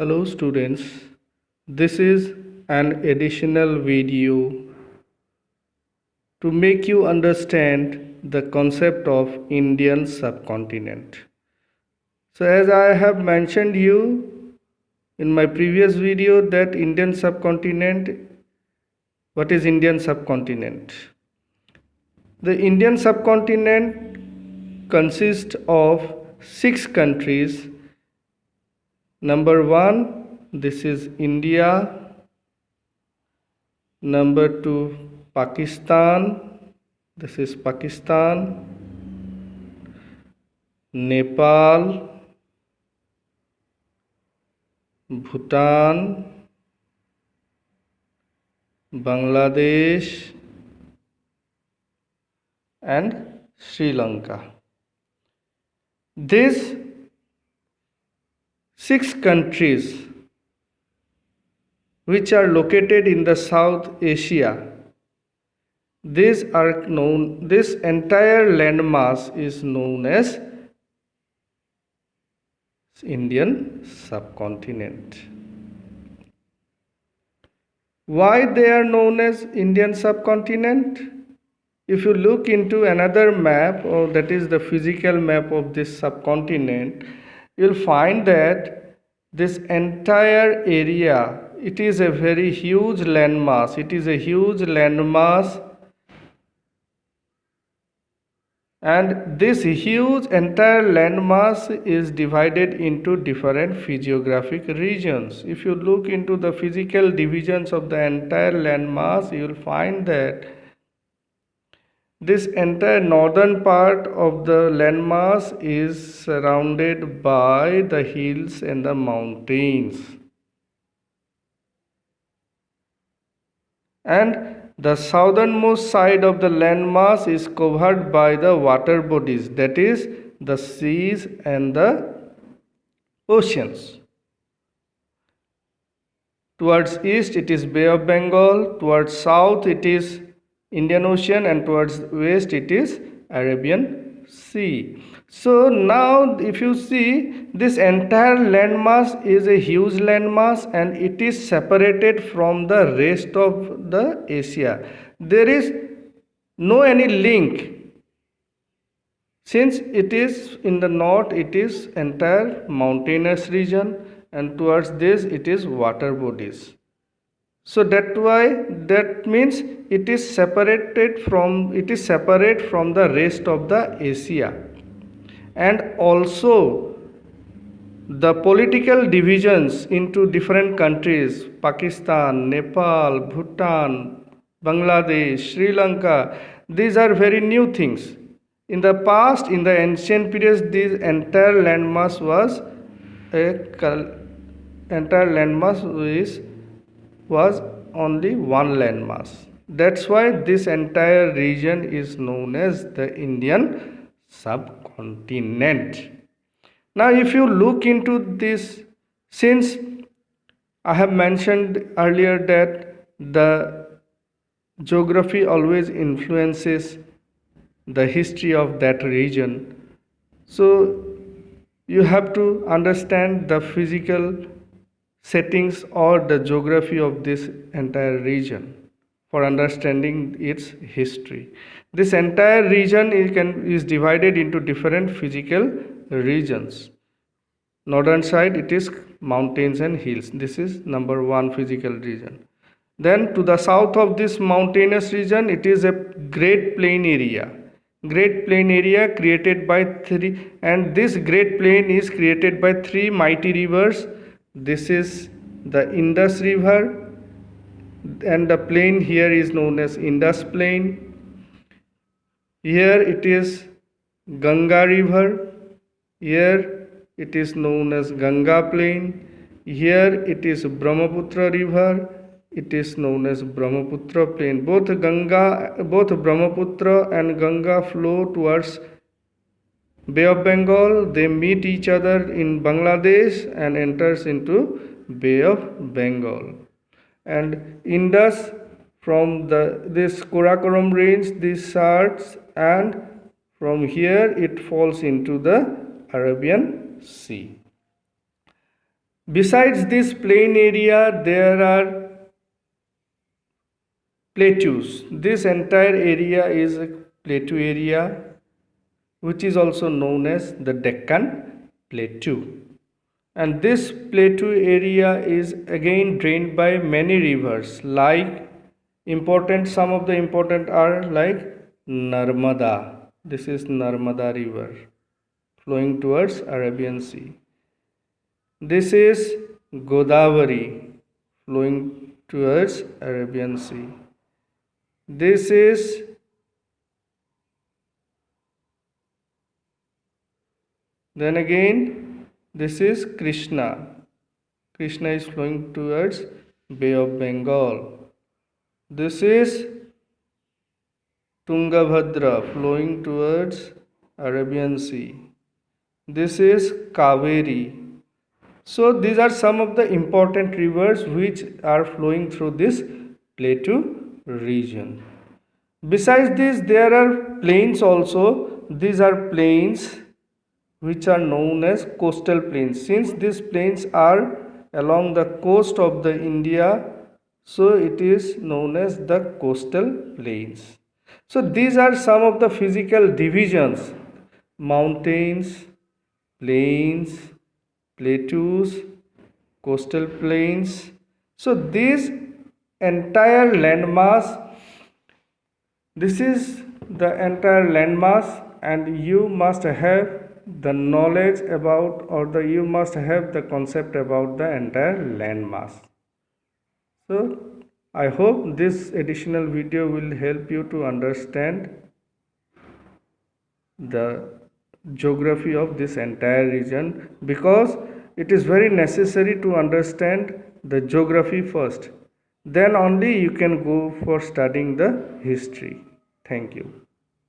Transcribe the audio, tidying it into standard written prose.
Hello students, this is an additional video to make you understand the concept of Indian subcontinent. So as I have mentioned you in my previous video that Indian subcontinent, what is Indian subcontinent? The Indian subcontinent consists of 6 countries. Number 1, this is India. Number 2, Pakistan. This is Pakistan. Nepal, Bhutan, Bangladesh, and Sri Lanka. These 6 countries which are located in the South Asia, this entire landmass is known as Indian subcontinent. Why they are known as Indian subcontinent? If you look into another map, or that is the physical map of this subcontinent, you'll find that this entire area, it is a very huge landmass. It is a huge landmass, and this huge entire landmass is divided into different physiographic regions. If you look into the physical divisions of the entire landmass, you will find that this entire northern part of the landmass is surrounded by the hills and the mountains, and the southernmost side of the landmass is covered by the water bodies, that is the seas and the oceans. Towards east it is Bay of Bengal, towards south it is Indian Ocean, and towards west it is Arabian Sea. So now if you see, this entire landmass is a huge landmass and it is separated from the rest of the Asia. There is no any link, since it is in the north it is entire mountainous region, and towards this it is water bodies. So that means it is separate from the rest of the Asia. And also the political divisions into different countries, Pakistan, Nepal, Bhutan, Bangladesh, Sri Lanka, these are very new things. In the past, in the ancient periods, this entire landmass was only one landmass. That's why this entire region is known as the Indian subcontinent. Now if you look into this, since I have mentioned earlier that the geography always influences the history of that region, so you have to understand the physical settings or the geography of this entire region for understanding its history. This entire region is divided into different physical regions. Northern side it is mountains and hills. This is number 1 physical region. Then to the south of this mountainous region, it is a great plain area. Great plain area created by this great plain is created by 3 mighty rivers. This is the Indus River, and the plain here is known as Indus Plain. Here it is Ganga River. Here it is known as Ganga Plain. Here it is Brahmaputra River. It is known as Brahmaputra Plain. Both Brahmaputra and Ganga flow towards Bay of Bengal. They meet each other in Bangladesh and enters into Bay of Bengal. And Indus, from this Karakoram range, this starts, and from here it falls into the Arabian Sea. Besides this plain area, there are plateaus. This entire area is a plateau area, which is also known as the Deccan Plateau. And this plateau area is again drained by many rivers, like some of the important are like Narmada. This is Narmada river flowing towards Arabian Sea. This is Godavari flowing towards Arabian Sea. This is then again this is Krishna. Krishna is flowing towards Bay of Bengal. This is Tungabhadra flowing towards Arabian Sea. This is Kaveri. So these are some of the important rivers which are flowing through this plateau region. Besides this, there are plains also. These are plains which are known as coastal plains. Since these plains are along the coast of the India, so it is known as the coastal plains. So these are some of the physical divisions: mountains, plains, plateaus, coastal plains. So this entire landmass, this is the entire landmass, and you must have the knowledge about, or you must have the concept about the entire landmass. So I hope this additional video will help you to understand the geography of this entire region, because it is very necessary to understand the geography first. Then only you can go for studying the history. Thank you.